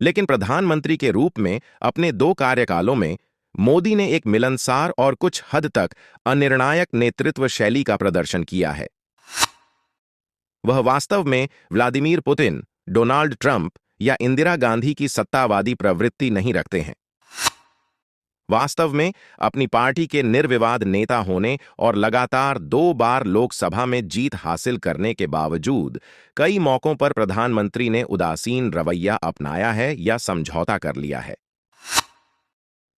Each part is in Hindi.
लेकिन प्रधानमंत्री के रूप में अपने 2 कार्यकालों में मोदी ने एक मिलनसार और कुछ हद तक अनिर्णायक नेतृत्व शैली का प्रदर्शन किया है। वह वास्तव में व्लादिमीर पुतिन, डोनाल्ड ट्रंप या इंदिरा गांधी की सत्तावादी प्रवृत्ति नहीं रखते हैं। वास्तव में अपनी पार्टी के निर्विवाद नेता होने और लगातार 2 बार लोकसभा में जीत हासिल करने के बावजूद कई मौकों पर प्रधानमंत्री ने उदासीन रवैया अपनाया है या समझौता कर लिया है।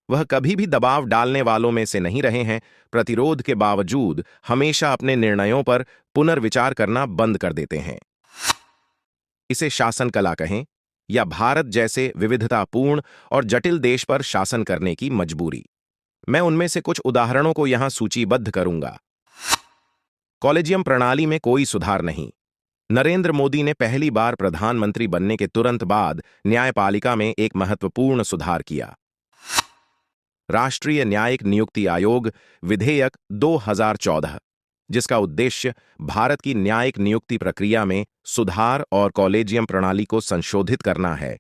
वह कभी भी दबाव डालने वालों में से नहीं रहे हैं, प्रतिरोध के बावजूद हमेशा अपने निर्णयों पर पुनर्विचार करना बंद कर देते हैं। इसे शासन कला कहें या भारत जैसे विविधतापूर्ण और जटिल देश पर शासन करने की मजबूरी। मैं उनमें से कुछ उदाहरणों को यहां सूचीबद्ध करूंगा। कॉलेजियम प्रणाली में कोई सुधार नहीं। नरेंद्र मोदी ने पहली बार प्रधानमंत्री बनने के तुरंत बाद न्यायपालिका में एक महत्वपूर्ण सुधार किया। राष्ट्रीय न्यायिक नियुक्ति आयोग विधेयक 2014, जिसका उद्देश्य भारत की न्यायिक नियुक्ति प्रक्रिया में सुधार और कॉलेजियम प्रणाली को संशोधित करना है,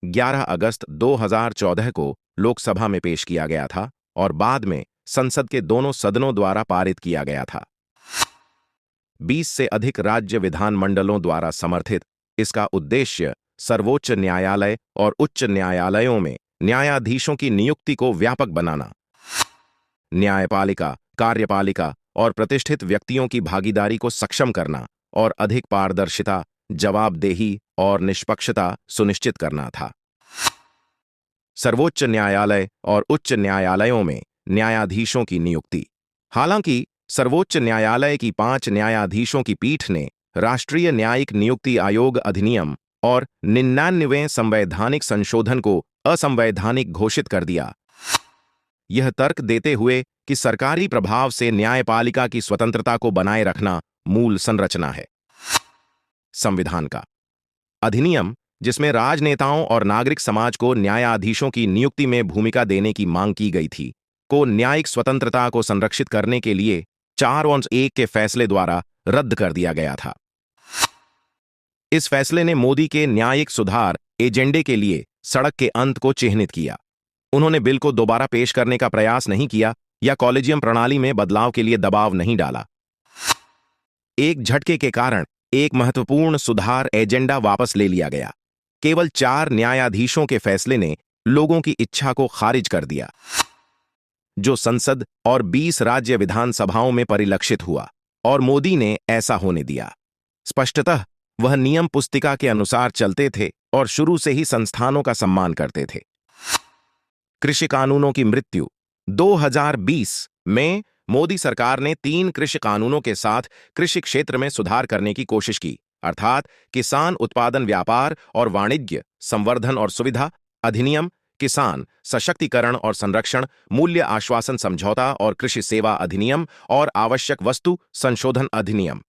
11 अगस्त 2014 को लोकसभा में पेश किया गया था और बाद में संसद के दोनों सदनों द्वारा पारित किया गया था। 20 से अधिक राज्य विधानमंडलों द्वारा समर्थित इसका उद्देश्य सर्वोच्च न्यायालय और उच्च न्यायालयों में न्यायाधीशों की नियुक्ति को व्यापक बनाना, न्यायपालिका, कार्यपालिका और प्रतिष्ठित व्यक्तियों की भागीदारी को सक्षम करना और अधिक पारदर्शिता, जवाबदेही और निष्पक्षता सुनिश्चित करना था। सर्वोच्च न्यायालय और उच्च न्यायालयों में न्यायाधीशों की नियुक्ति। हालांकि सर्वोच्च न्यायालय की 5 न्यायाधीशों की पीठ ने राष्ट्रीय न्यायिक नियुक्ति आयोग अधिनियम और 99वें संवैधानिक संशोधन को असंवैधानिक घोषित कर दिया, यह तर्क देते हुए कि सरकारी प्रभाव से न्यायपालिका की स्वतंत्रता को बनाए रखना मूल संरचना है। संविधान का अधिनियम, जिसमें राजनेताओं और नागरिक समाज को न्यायाधीशों की नियुक्ति में भूमिका देने की मांग की गई थी, को न्यायिक स्वतंत्रता को संरक्षित करने के लिए 4-1 के फैसले द्वारा रद्द कर दिया गया था। इस फैसले ने मोदी के न्यायिक सुधार एजेंडे के लिए सड़क के अंत को चिह्नित किया। उन्होंने बिल को दोबारा पेश करने का प्रयास नहीं किया या कॉलेजियम प्रणाली में बदलाव के लिए दबाव नहीं डाला। एक झटके के कारण एक महत्वपूर्ण सुधार एजेंडा वापस ले लिया गया। केवल 4 न्यायाधीशों के फैसले ने लोगों की इच्छा को खारिज कर दिया, जो संसद और 20 राज्य विधानसभाओं में परिलक्षित हुआ, और मोदी ने ऐसा होने दिया। स्पष्टतः वह नियम पुस्तिका के अनुसार चलते थे और शुरू से ही संस्थानों का सम्मान करते थे। कृषि कानूनों की मृत्यु। 2020 में मोदी सरकार ने 3 कृषि कानूनों के साथ कृषि क्षेत्र में सुधार करने की कोशिश की, अर्थात किसान उत्पादन व्यापार और वाणिज्य संवर्धन और सुविधा अधिनियम, किसान सशक्तिकरण और संरक्षण मूल्य आश्वासन समझौता और कृषि सेवा अधिनियम और आवश्यक वस्तु संशोधन अधिनियम।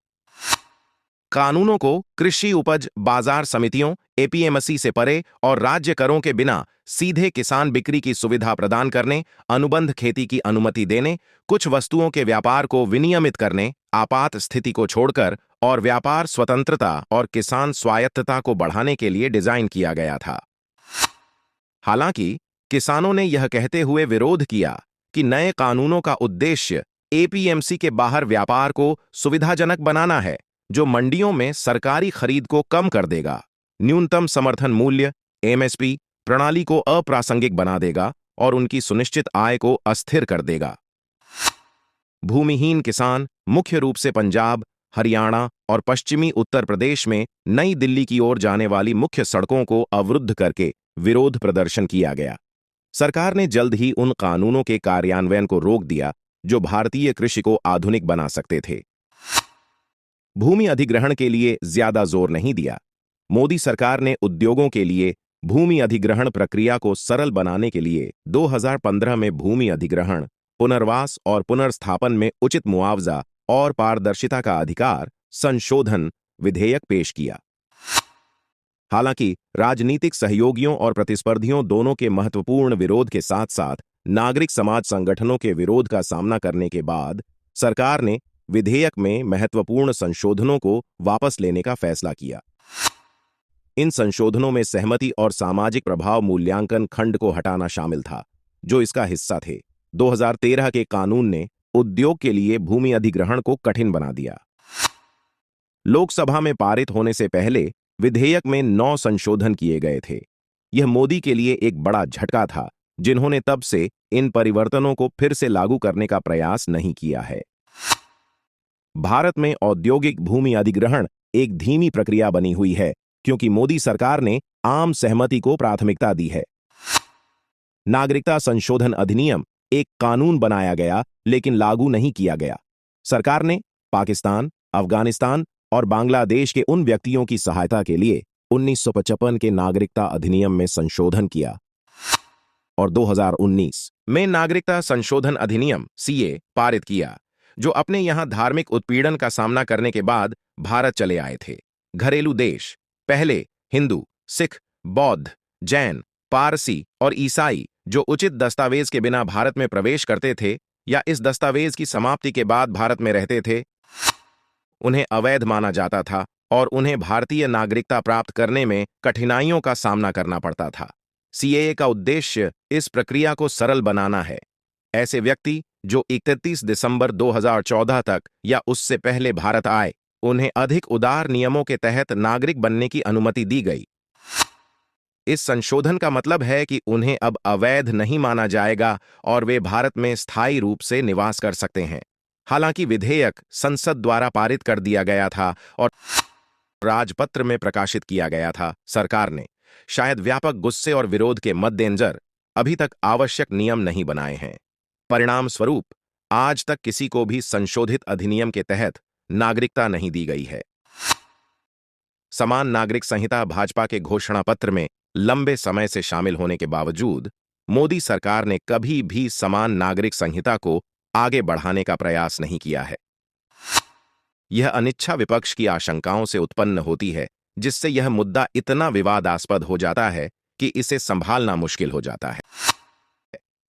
कानूनों को कृषि उपज बाजार समितियों एपीएमसी से परे और राज्य करों के बिना सीधे किसान बिक्री की सुविधा प्रदान करने, अनुबंध खेती की अनुमति देने, कुछ वस्तुओं के व्यापार को विनियमित करने, आपात स्थिति को छोड़कर और व्यापार स्वतंत्रता और किसान स्वायत्तता को बढ़ाने के लिए डिजाइन किया गया था। हालांकि किसानों ने यह कहते हुए विरोध किया कि नए कानूनों का उद्देश्य एपीएमसी के बाहर व्यापार को सुविधाजनक बनाना है, जो मंडियों में सरकारी खरीद को कम कर देगा, न्यूनतम समर्थन मूल्य एमएसपी प्रणाली को अप्रासंगिक बना देगा और उनकी सुनिश्चित आय को अस्थिर कर देगा। भूमिहीन किसान मुख्य रूप से पंजाब, हरियाणा और पश्चिमी उत्तर प्रदेश में नई दिल्ली की ओर जाने वाली मुख्य सड़कों को अवरुद्ध करके विरोध प्रदर्शन किया गया। सरकार ने जल्द ही उन कानूनों के कार्यान्वयन को रोक दिया जो भारतीय कृषि को आधुनिक बना सकते थे। भूमि अधिग्रहण के लिए ज्यादा जोर नहीं दिया। मोदी सरकार ने उद्योगों के लिए भूमि अधिग्रहण प्रक्रिया को सरल बनाने के लिए 2015 में भूमि अधिग्रहण, पुनर्वास और पुनर्स्थापन में उचित मुआवजा और पारदर्शिता का अधिकार संशोधन विधेयक पेश किया। हालांकि राजनीतिक सहयोगियों और प्रतिस्पर्धियों दोनों के महत्वपूर्ण विरोध के साथ साथ नागरिक समाज संगठनों के विरोध का सामना करने के बाद सरकार ने विधेयक में महत्वपूर्ण संशोधनों को वापस लेने का फैसला किया। इन संशोधनों में सहमति और सामाजिक प्रभाव मूल्यांकन खंड को हटाना शामिल था, जो इसका हिस्सा थे। 2013 के कानून ने उद्योग के लिए भूमि अधिग्रहण को कठिन बना दिया। लोकसभा में पारित होने से पहले विधेयक में 9 संशोधन किए गए थे। यह मोदी के लिए एक बड़ा झटका था, जिन्होंने तब से इन परिवर्तनों को फिर से लागू करने का प्रयास नहीं किया है। भारत में औद्योगिक भूमि अधिग्रहण एक धीमी प्रक्रिया बनी हुई है, क्योंकि मोदी सरकार ने आम सहमति को प्राथमिकता दी है। नागरिकता संशोधन अधिनियम एक कानून बनाया गया, लेकिन लागू नहीं किया गया। सरकार ने पाकिस्तान, अफगानिस्तान और बांग्लादेश के उन व्यक्तियों की सहायता के लिए 1955 के नागरिकता अधिनियम में संशोधन किया और 2019 में नागरिकता संशोधन अधिनियम सीए पारित किया, जो अपने यहां धार्मिक उत्पीड़न का सामना करने के बाद भारत चले आए थे। घरेलू देश पहले हिंदू, सिख, बौद्ध, जैन, पारसी और ईसाई जो उचित दस्तावेज के बिना भारत में प्रवेश करते थे या इस दस्तावेज की समाप्ति के बाद भारत में रहते थे, उन्हें अवैध माना जाता था और उन्हें भारतीय नागरिकता प्राप्त करने में कठिनाइयों का सामना करना पड़ता था। सीएए का उद्देश्य इस प्रक्रिया को सरल बनाना है। ऐसे व्यक्ति जो 31 दिसंबर 2014 तक या उससे पहले भारत आए, उन्हें अधिक उदार नियमों के तहत नागरिक बनने की अनुमति दी गई। इस संशोधन का मतलब है कि उन्हें अब अवैध नहीं माना जाएगा और वे भारत में स्थायी रूप से निवास कर सकते हैं। हालांकि विधेयक संसद द्वारा पारित कर दिया गया था और राजपत्र में प्रकाशित किया गया था, सरकार ने शायद व्यापक गुस्से और विरोध के मद्देनजर अभी तक आवश्यक नियम नहीं बनाए हैं। परिणाम स्वरूप आज तक किसी को भी संशोधित अधिनियम के तहत नागरिकता नहीं दी गई है। समान नागरिक संहिता भाजपा के घोषणा पत्र में लंबे समय से शामिल होने के बावजूद मोदी सरकार ने कभी भी समान नागरिक संहिता को आगे बढ़ाने का प्रयास नहीं किया है। यह अनिच्छा विपक्ष की आशंकाओं से उत्पन्न होती है, जिससे यह मुद्दा इतना विवादास्पद हो जाता है कि इसे संभालना मुश्किल हो जाता है।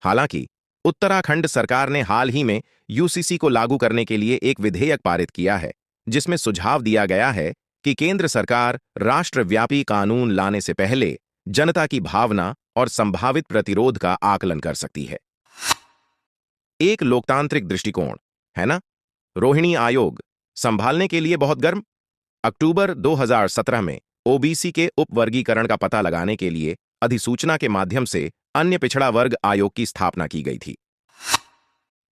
हालांकि उत्तराखंड सरकार ने हाल ही में यूसीसी को लागू करने के लिए एक विधेयक पारित किया है, जिसमें सुझाव दिया गया है कि केंद्र सरकार राष्ट्रव्यापी कानून लाने से पहले जनता की भावना और संभावित प्रतिरोध का आकलन कर सकती है। एक लोकतांत्रिक दृष्टिकोण है ना। रोहिणी आयोग संभालने के लिए बहुत गर्म। अक्टूबर 2017 में ओबीसी के उपवर्गीकरण का पता लगाने के लिए अधिसूचना के माध्यम से अन्य पिछड़ा वर्ग आयोग की स्थापना की गई थी।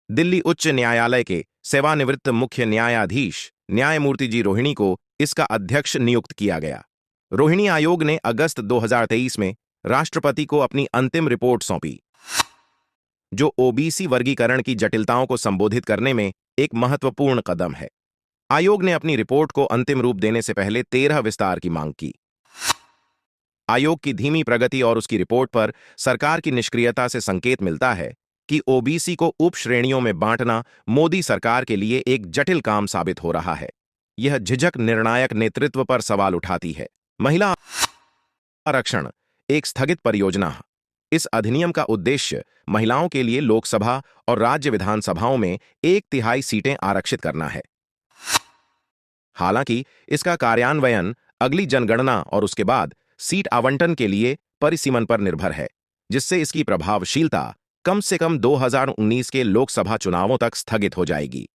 दिल्ली उच्च न्यायालय के सेवानिवृत्त मुख्य न्यायाधीश न्यायमूर्ति जी रोहिणी को इसका अध्यक्ष नियुक्त किया गया। रोहिणी आयोग ने अगस्त 2023 में राष्ट्रपति को अपनी अंतिम रिपोर्ट सौंपी, जो ओबीसी वर्गीकरण की जटिलताओं को संबोधित करने में एक महत्वपूर्ण कदम है। आयोग ने अपनी रिपोर्ट को अंतिम रूप देने से पहले 13 विस्तार की मांग की। आयोग की धीमी प्रगति और उसकी रिपोर्ट पर सरकार की निष्क्रियता से संकेत मिलता है कि ओबीसी को उप श्रेणियों में बांटना मोदी सरकार के लिए एक जटिल काम साबित हो रहा है। यह झिझक निर्णायक नेतृत्व पर सवाल उठाती है। महिला आरक्षण एक स्थगित परियोजना। इस अधिनियम का उद्देश्य महिलाओं के लिए लोकसभा और राज्य विधानसभाओं में 1/3 सीटें आरक्षित करना है। हालांकि इसका कार्यान्वयन अगली जनगणना और उसके बाद सीट आवंटन के लिए परिसीमन पर निर्भर है, जिससे इसकी प्रभावशीलता कम से कम 2019 के लोकसभा चुनावों तक स्थगित हो जाएगी।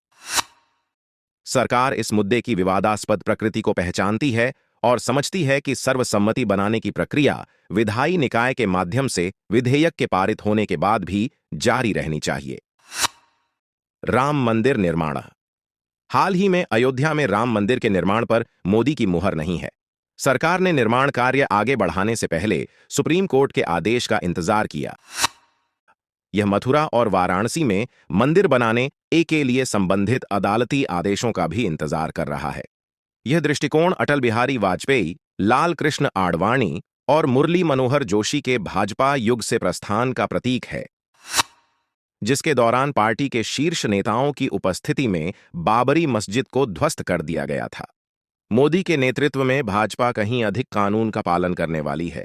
सरकार इस मुद्दे की विवादास्पद प्रकृति को पहचानती है और समझती है कि सर्वसम्मति बनाने की प्रक्रिया विधायी निकाय के माध्यम से विधेयक के पारित होने के बाद भी जारी रहनी चाहिए। राम मंदिर निर्माण। हाल ही में अयोध्या में राम मंदिर के निर्माण पर मोदी की मुहर नहीं है। सरकार ने निर्माण कार्य आगे बढ़ाने से पहले सुप्रीम कोर्ट के आदेश का इंतजार किया। यह मथुरा और वाराणसी में मंदिर बनाने के लिए संबंधित अदालती आदेशों का भी इंतजार कर रहा है। यह दृष्टिकोण अटल बिहारी वाजपेयी, लाल कृष्ण आडवाणी और मुरली मनोहर जोशी के भाजपा युग से प्रस्थान का प्रतीक है, जिसके दौरान पार्टी के शीर्ष नेताओं की उपस्थिति में बाबरी मस्जिद को ध्वस्त कर दिया गया था। मोदी के नेतृत्व में भाजपा कहीं अधिक कानून का पालन करने वाली है।